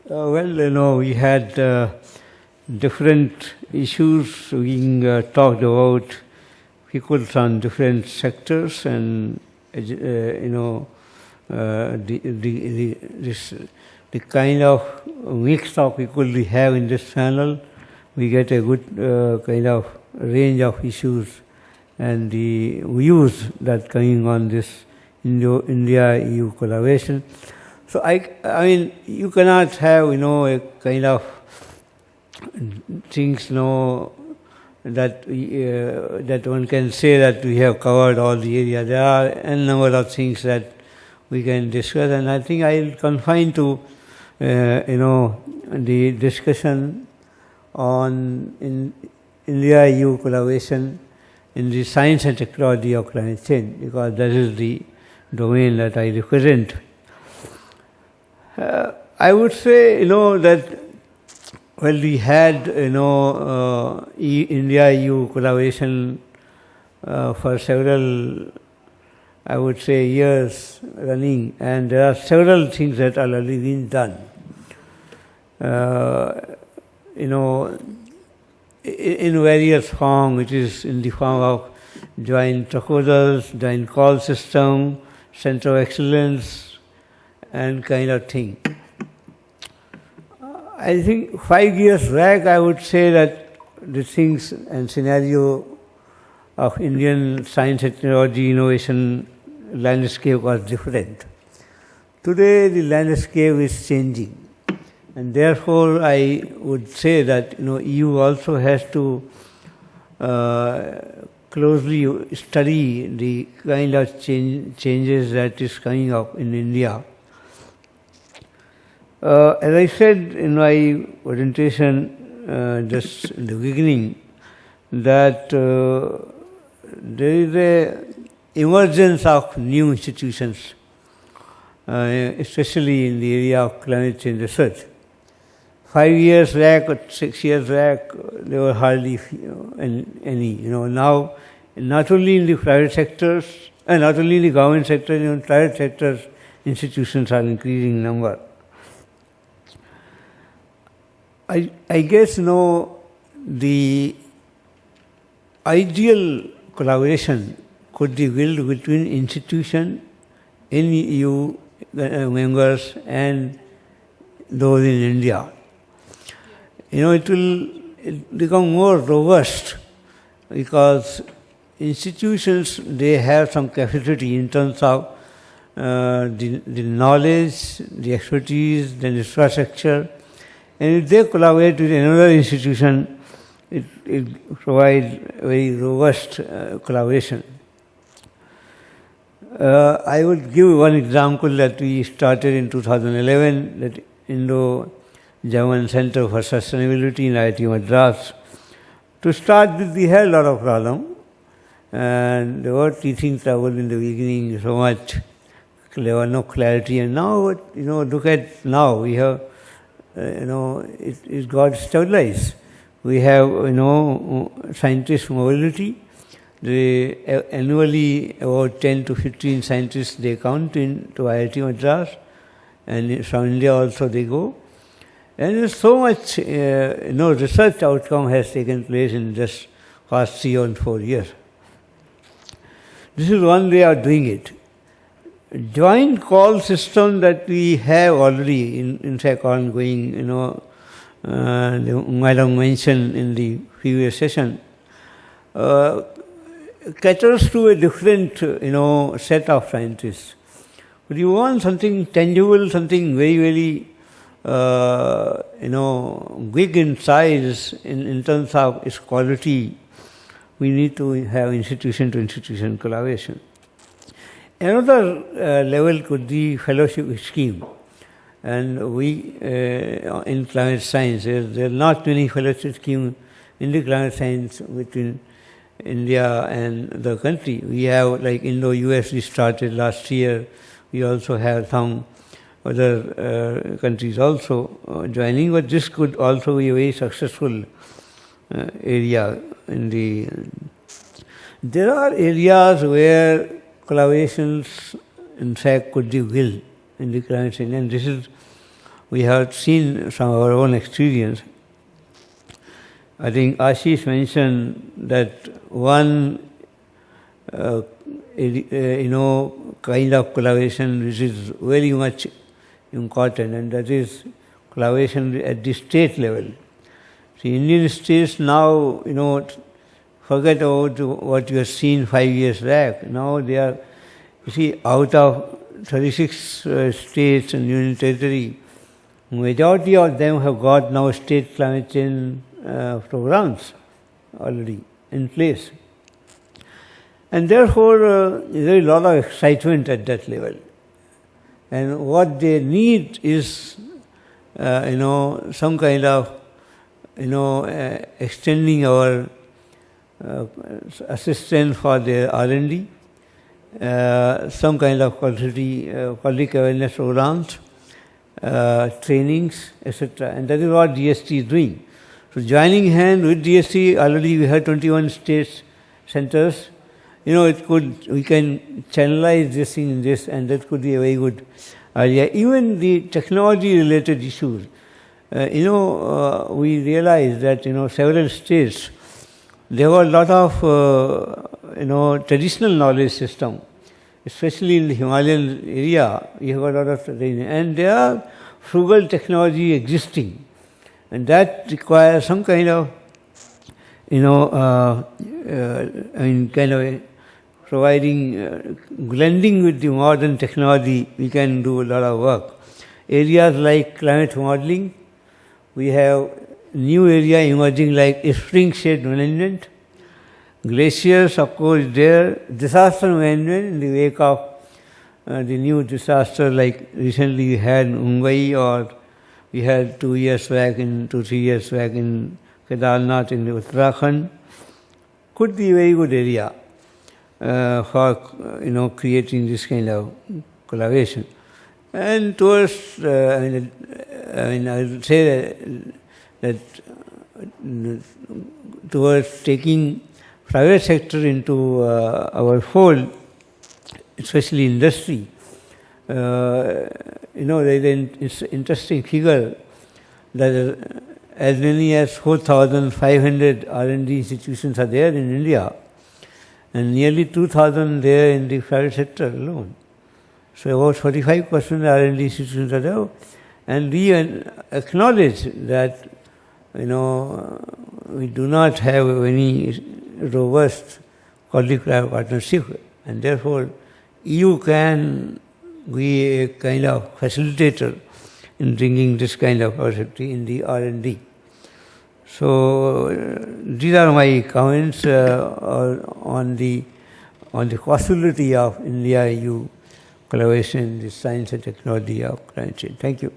We had different issues being talked about, people from different sectors, and the kind of mix of people we have in this panel, we get a good kind of range of issues and the views that coming on this India-EU collaboration. So I mean, you cannot have a kind of things that that one can say that we have covered all the area. There are a number of things that we can discuss, and I think I will confine to the discussion on India-EU collaboration in the science and technology of climate change, because that is the domain that I represent. I would say, that we had, India-EU collaboration for several, I would say, years running, and there are several things that are already been done. In various forms, it is in the form of joint proposals, joint call system, center of excellence, and kind of thing. I think 5 years back, I would say that the things and scenario of Indian science and technology innovation landscape was different. Today, the landscape is changing, and therefore I would say that EU also has to closely study the kind of changes that is coming up in India. As I said in my presentation just in the beginning, that there is an emergence of new institutions, especially in the area of climate change research. 5 years back or 6 years back, there were hardly any. Now, not only in the private sectors, and not only in the government sector, in private sectors, institutions are increasing in number. I guess the ideal collaboration could be built between institutions in EU members and those in India. It will become more robust because institutions, they have some capacity in terms of the knowledge, the expertise, the infrastructure. And if they collaborate with another institution, it provides very robust collaboration. I would give one example that we started in 2011, that Indo-German Center for Sustainability in IIT Madras. To start with, we had a lot of problems, and there were teaching trouble in the beginning, so much, there was no clarity. And now, look at now, we have it got stabilized. We have, scientist mobility. Annually, about 10 to 15 scientists, they come to IIT Madras, and from India also they go. And there's so much, research outcome has taken place in just past 3 or 4 years. This is one way of doing it. Joint call system that we have already, in fact, ongoing, Madam mentioned in the previous session, caters to a different, set of scientists. But you want something tangible, something very, very, big in size in terms of its quality, we need to have institution-to-institution collaboration. Another level could be fellowship scheme, and we in climate science, there are not many fellowship schemes in the climate science between India and the country. We have like Indo-US, we started last year. We also have some other countries also joining, but this could also be a very successful area in the. There are areas where collaborations, in fact, could be built in the climate change, and this is we have seen from our own experience. I think Ashish mentioned that one kind of collaboration which is very much important, and that is collaboration at the state level. The Indian states now, forget about what you have seen 5 years back. Now they are, out of 36 states and union territory, majority of them have got now state climate change programs already in place. And therefore, there is a lot of excitement at that level. And what they need is, some kind of, extending our assistance for their R&D, some kind of public awareness programs, trainings, etc. And that is what DST is doing. So joining hand with DST, already we have 21 states centers. We can channelize this in this, and that could be a very good idea. Even the technology-related issues, we realize that, several states, there were a lot of, traditional knowledge system, especially in the Himalayan area, we have a lot of training, and there are frugal technology existing, and that requires some kind of, providing, blending with the modern technology, we can do a lot of work. Areas like climate modeling, we have new area emerging like spring shade management, glaciers, of course, there, disaster management in the wake of the new disaster like recently we had in Mumbai, or we had 2 years back, 3 years back in Kedarnath in Uttarakhand, could be a very good area for creating this kind of collaboration. And towards, I would say that towards taking private sector into our fold, especially industry, there is an interesting figure that as many as 4,500 R&D institutions are there in India, and nearly 2,000 there in the private sector alone. So about 45% R&D institutions are there, and we acknowledge that we do not have any robust public-private partnership, and therefore EU can be a kind of facilitator in bringing this kind of opportunity in the R&D. So these are my comments on the possibility of India-EU collaboration in the science and technology of climate change. Thank you.